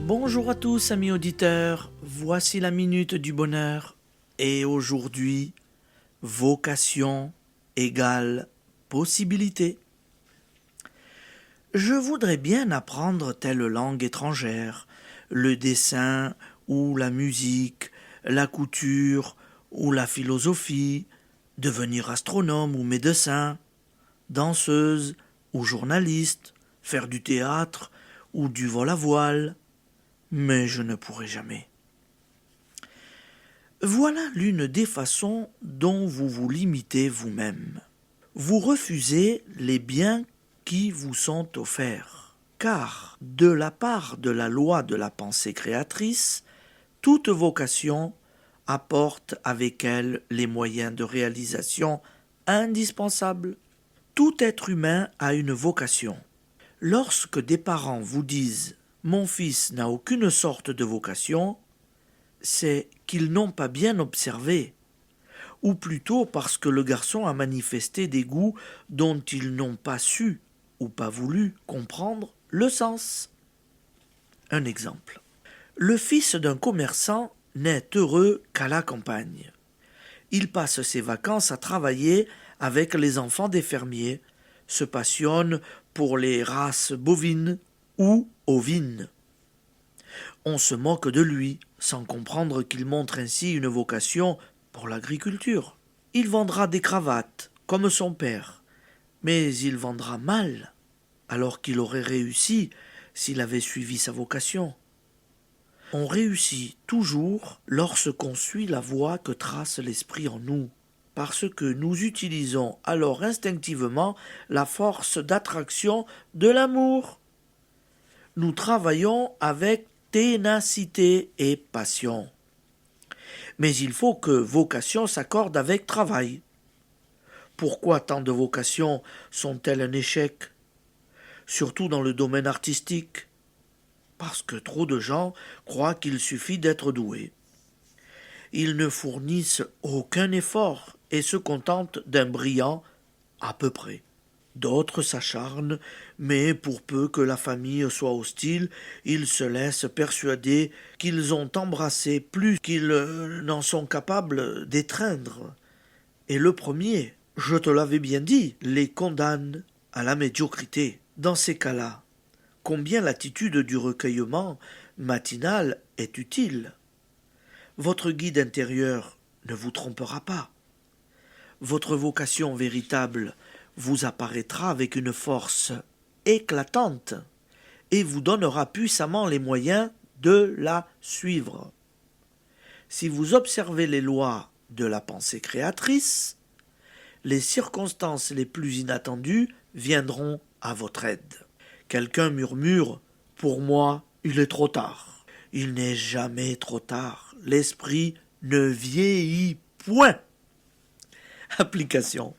Bonjour à tous amis auditeurs, voici la minute du bonheur. Et aujourd'hui, vocation égale possibilité. Je voudrais bien apprendre telle langue étrangère, le dessin ou la musique, la couture ou la philosophie, devenir astronome ou médecin, danseuse ou journaliste, faire du théâtre ou du vol à voile, mais je ne pourrai jamais. Voilà l'une des façons dont vous vous limitez vous-même. Vous refusez les biens qui vous sont offerts, car de la part de la loi de la pensée créatrice, toute vocation apporte avec elle les moyens de réalisation indispensables. Tout être humain a une vocation. Lorsque des parents vous disent « Mon fils n'a aucune sorte de vocation », c'est qu'ils n'ont pas bien observé, ou plutôt parce que le garçon a manifesté des goûts dont ils n'ont pas su ou pas voulu comprendre le sens. Un exemple. Le fils d'un commerçant n'est heureux qu'à la campagne. Il passe ses vacances à travailler avec les enfants des fermiers, se passionne pour les races bovines ou ovines. On se moque de lui, sans comprendre qu'il montre ainsi une vocation pour l'agriculture. Il vendra des cravates, comme son père, mais il vendra mal, alors qu'il aurait réussi s'il avait suivi sa vocation. On réussit toujours lorsqu'on suit la voie que trace l'esprit en nous, parce que nous utilisons alors instinctivement la force d'attraction de l'amour. Nous travaillons avec ténacité et passion. Mais il faut que vocation s'accorde avec travail. Pourquoi tant de vocations sont-elles un échec, surtout dans le domaine artistique? Parce que trop de gens croient qu'il suffit d'être doué. Ils ne fournissent aucun effort et se contentent d'un brillant à peu près. D'autres s'acharnent, mais pour peu que la famille soit hostile, ils se laissent persuader qu'ils ont embrassé plus qu'ils n'en sont capables d'étreindre. Et le premier, je te l'avais bien dit, les condamne à la médiocrité. Dans ces cas-là, combien l'attitude du recueillement matinal est utile. Votre guide intérieur ne vous trompera pas. Votre vocation véritable vous apparaîtra avec une force éclatante et vous donnera puissamment les moyens de la suivre. Si vous observez les lois de la pensée créatrice, les circonstances les plus inattendues viendront à votre aide. Quelqu'un murmure « Pour moi, il est trop tard ». Il n'est jamais trop tard. L'esprit ne vieillit point. Application.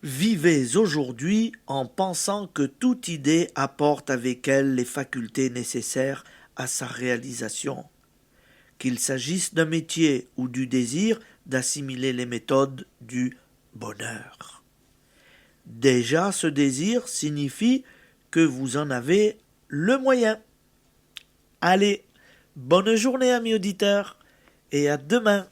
Vivez aujourd'hui en pensant que toute idée apporte avec elle les facultés nécessaires à sa réalisation. Qu'il s'agisse d'un métier ou du désir d'assimiler les méthodes du bonheur. Déjà, ce désir signifie que vous en avez le moyen. Allez, bonne journée amis auditeurs et à demain.